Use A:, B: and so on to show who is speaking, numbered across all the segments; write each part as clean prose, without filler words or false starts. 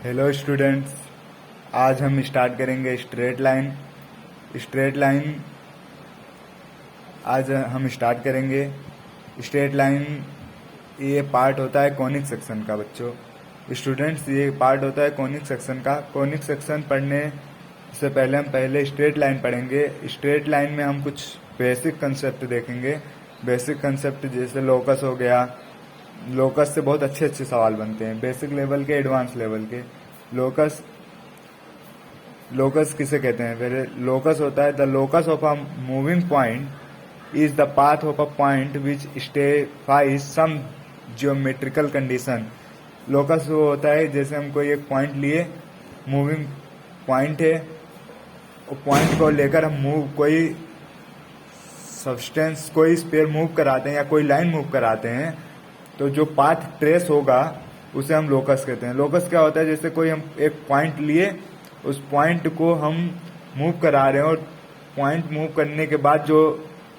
A: Hello students, आज हम start करेंगे स्ट्रेट लाइन। आज हम स्टार्ट करेंगे स्ट्रेट लाइन। ये पार्ट होता है कॉनिक सेक्शन का। बच्चों स्टूडेंट्स, ये पार्ट होता है कॉनिक सेक्शन का। कॉनिक सेक्शन पढ़ने से पहले हम पहले स्ट्रेट लाइन पढ़ेंगे। स्ट्रेट लाइन में हम कुछ बेसिक कंसेप्ट देखेंगे। बेसिक कंसेप्ट जैसे लोकस हो गया। लोकस से बहुत अच्छे अच्छे सवाल बनते हैं, बेसिक लेवल के, एडवांस लेवल के। लोकस किसे कहते हैं? पहले लोकस होता है the locus of a moving point is the path of a point which satisfies some geometrical condition. Locus वो होता है जैसे हम कोई एक पॉइंट लिए, मूविंग पॉइंट है, पॉइंट को लेकर हम कोई सब्सटेंस, कोई स्पेयर मूव कराते हैं या कोई लाइन मूव कराते हैं, तो जो पाथ ट्रेस होगा उसे हम लोकस कहते हैं। लोकस क्या होता है? जैसे कोई हम एक पॉइंट लिए, उस पॉइंट को हम मूव करा रहे हैं और पॉइंट मूव करने के बाद जो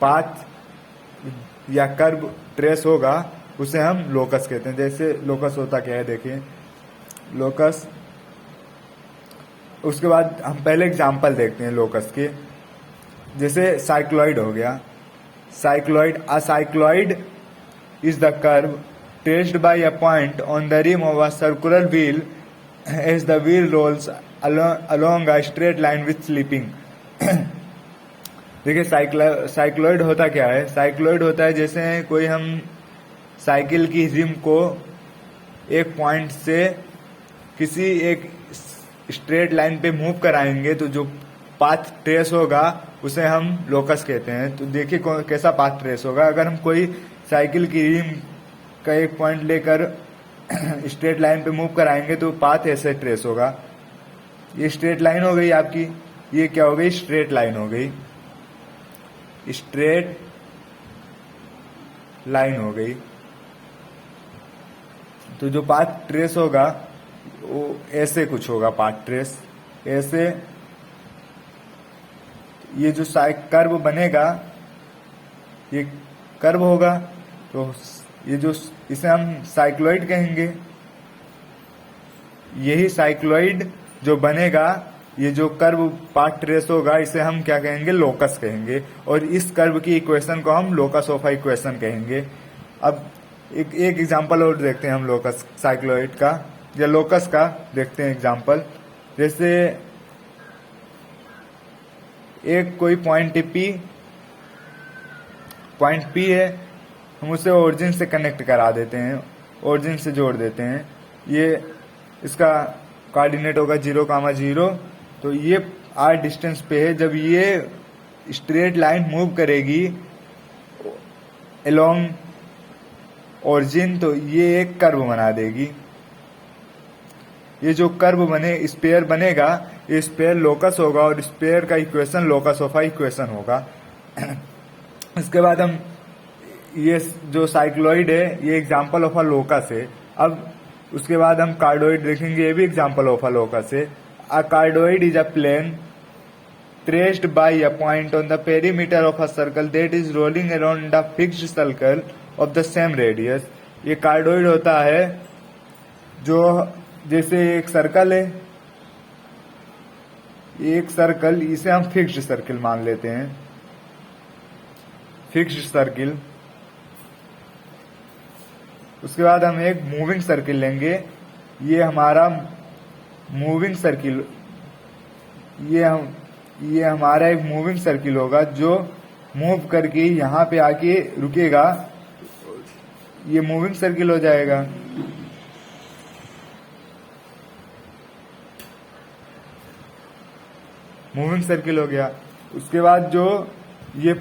A: पाथ या कर्व ट्रेस होगा उसे हम लोकस कहते हैं। जैसे लोकस होता क्या है देखिए, लोकस। उसके बाद हम पहले एग्जांपल देखते हैं लोकस के। जैसे साइक्लॉइड हो गया। A cycloid is the curve traced by a point on the rim of a circular wheel as the wheel rolls along a straight line with slipping. देखिए साइक्लॉइड होता क्या है? साइक्लॉइड होता है जैसे कोई हम साइकिल की रिम को एक पॉइंट से किसी एक स्ट्रेट लाइन पे मूव कराएंगे तो जो पाथ ट्रेस होगा उसे हम लोकस कहते हैं। तो देखिए कैसा पाथ ट्रेस होगा। अगर हम कोई साइकिल की रिम का एक पॉइंट लेकर स्ट्रेट लाइन पे मूव कराएंगे तो पाथ ऐसे ट्रेस होगा। ये स्ट्रेट लाइन हो गई आपकी। ये क्या हो गई? स्ट्रेट लाइन हो गई। स्ट्रेट लाइन हो गई। तो जो पाथ ट्रेस होगा वो ऐसे कुछ होगा, पाथ ट्रेस ऐसे। ये जो कर्व बनेगा, ये कर्व होगा, तो ये जो इसे हम साइक्लॉइड कहेंगे। यही साइक्लॉइड जो बनेगा, ये जो कर्व पाथ ट्रेस होगा, इसे हम क्या कहेंगे? लोकस कहेंगे। और इस कर्व की इक्वेशन को हम लोकस ऑफ इक्वेशन कहेंगे। अब एक एग्जांपल और देखते हैं हम लोकस साइक्लॉइड का या लोकस का देखते हैं एग्जांपल। जैसे एक कोई पॉइंट पी है, हम उसे ओरिजिन से कनेक्ट करा देते हैं, ओरिजिन से जोड़ देते हैं। ये इसका कोऑर्डिनेट होगा 0,0। तो ये r डिस्टेंस पे है। जब ये स्ट्रेट लाइन मूव करेगी अलोंग ओरिजिन तो ये एक कर्व बना देगी। ये जो कर्व स्पेयर बनेगा, ये स्पेयर लोकस होगा और स्पेयर का इक्वेशन लोकस ऑफ इक्वेशन होगा। इसके बाद हम ये जो साइक्लॉइड है, ये एग्जांपल ऑफ अ लोकस है। अब उसके बाद हम कार्डोइड देखेंगे, ये भी एग्जांपल ऑफ अ लोकस है। A cardioid is a plane traced by a point on the perimeter of a circle that is rolling around the fixed circle of the same radius. ये cardioid होता है जो जैसे एक circle है, एक circle, इसे हम फिक्स्ड सर्किल मान लेते हैं, फिक्स्ड सर्किल। उसके बाद हम एक मूविंग सर्किल लेंगे। ये हमारा मूविंग सर्किल, ये हमारा एक मूविंग सर्किल होगा जो मूव करके यहाँ पे आके रुकेगा। ये मूविंग सर्किल हो जाएगा। मूविंग सर्किल हो गया। उसके बाद जो ये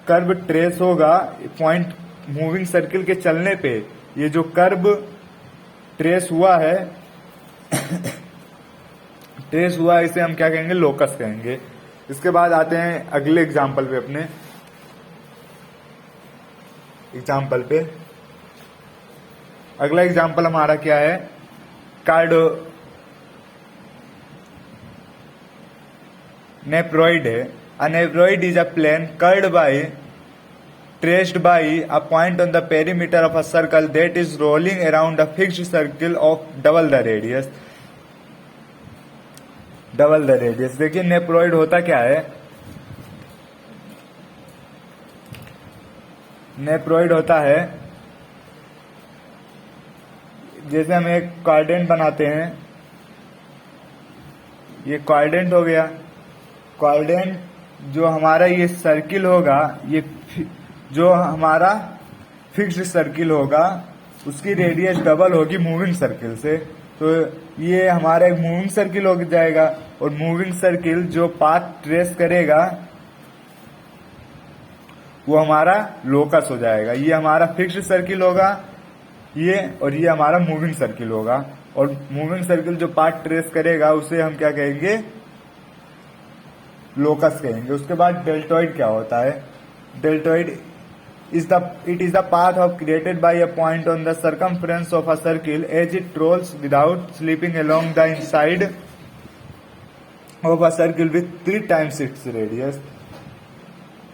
A: कर्व ट्रेस होगा पॉइंट मूविंग सर्किल के चलने पे, ये जो कर्व ट्रेस हुआ है ट्रेस हुआ इसे हम क्या कहेंगे? लोकस कहेंगे। इसके बाद आते हैं अगले एग्जांपल पे, अपने एग्जांपल पे। अगला एग्जांपल हमारा क्या है? नेप्रोइड है। A nephroid is a plane curved by traced by a point on the perimeter of a circle that is rolling around a fixed circle of double the radius. Double the radius. देखिए नेप्रोइड होता क्या है, नेप्रोइड होता है जैसे हम एक quadrant बनाते हैं, ये क्वाड्रेंट हो गया। क्वाड्रेंट जो हमारा ये सर्किल होगा, ये जो हमारा फिक्स्ड सर्किल होगा उसकी रेडियस डबल होगी मूविंग सर्किल से। तो ये हमारा एक मूविंग सर्किल हो जाएगा, और मूविंग सर्किल जो पाथ ट्रेस करेगा वो हमारा लोकस हो जाएगा। ये हमारा फिक्स्ड सर्किल होगा ये, और ये हमारा मूविंग सर्किल होगा। और मूविंग सर्किल जो पाथ ट्रेस करेगा उसे हम क्या कहेंगे, लोकस कहेंगे। उसके बाद डेल्टॉइड क्या होता है, deltoid it is the path of created by a point on the circumference of a circle as it rolls without slipping along the inside of a circle with 3 times its radius।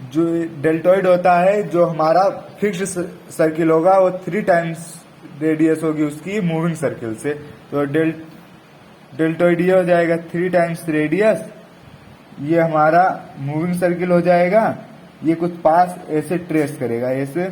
A: जो deltoid होता है, जो हमारा fixed circle होगा वो 3 times radius होगी उसकी moving circle से। तो डेल्टॉइड ये हो जाएगा 3 टाइम्स रेडियस, ये हमारा मूविंग सर्किल हो जाएगा। ये कुछ पास ऐसे ट्रेस करेगा, ऐसे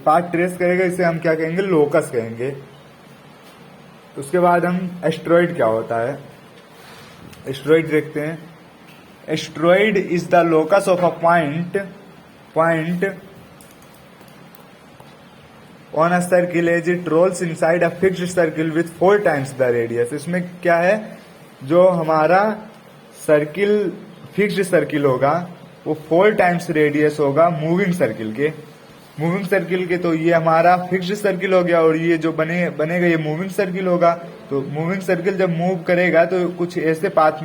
A: पाथ ट्रेस करेगा, इसे हम क्या कहेंगे, लोकस कहेंगे। उसके बाद हम एस्ट्रॉइड क्या होता है, एस्ट्रॉइड देखते हैं। Asteroid is the locus of a point on a circle as it rolls inside a fixed circle with 4 times the radius। इसमें क्या है, जो हमारा सर्किल फिक्स्ड सर्किल होगा वो 4 टाइम्स रेडियस होगा मूविंग सर्किल के। तो ये हमारा फिक्स्ड सर्किल हो गया, और ये जो बनेगा ये मूविंग सर्किल होगा। तो मूविंग सर्किल जब मूव करेगा तो कुछ ऐसे पाथ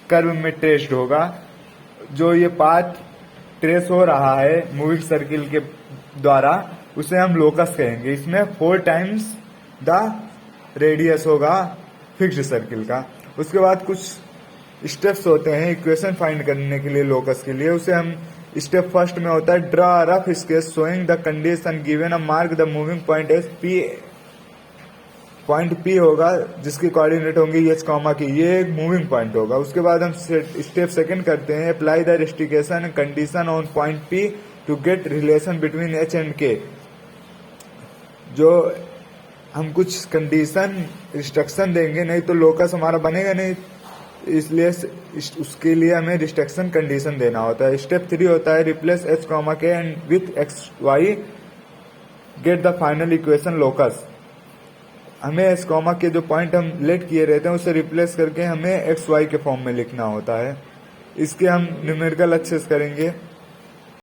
A: कर्व में ट्रेस्ड होगा। जो ये पाथ ट्रेस हो रहा है मूविंग सर्किल के द्वारा उसे हम लोकस कहेंगे। इसमें 4 टाइम्स द रेडियस होगा फिक्स्ड सर्किल का। उसके बाद कुछ स्टेप्स होते हैं इक्वेशन फाइंड करने के लिए लोकस के लिए। उसे हम स्टेप फर्स्ट में होता है draw rough sketch showing the condition given a mark the moving point as P. Point P होगा जिसकी कोऑर्डिनेट होंगे एच कॉमा की, ये एक मूविंग पॉइंट होगा। उसके बाद हम स्टेप सेकंड करते हैं apply the restriction condition on point P to get relation between H and K. जो हम कुछ कंडीशन रिस्ट्रिक्शन देंगे, नहीं तो लोकस हमारा बनेगा नहीं, इसलिए उसके लिए हमें रिस्ट्रिक्शन कंडीशन देना होता है। स्टेप 3 होता है replace H comma K and with X Y get the final equation locus. हमें एच कॉमा के जो पॉइंट हम लेट किए रहते हैं उसे रिप्लेस करके हमें एक्स वाई के फॉर्म में लिखना होता है। इसके हम न्यूमेरिकल अच्छे से करेंगे।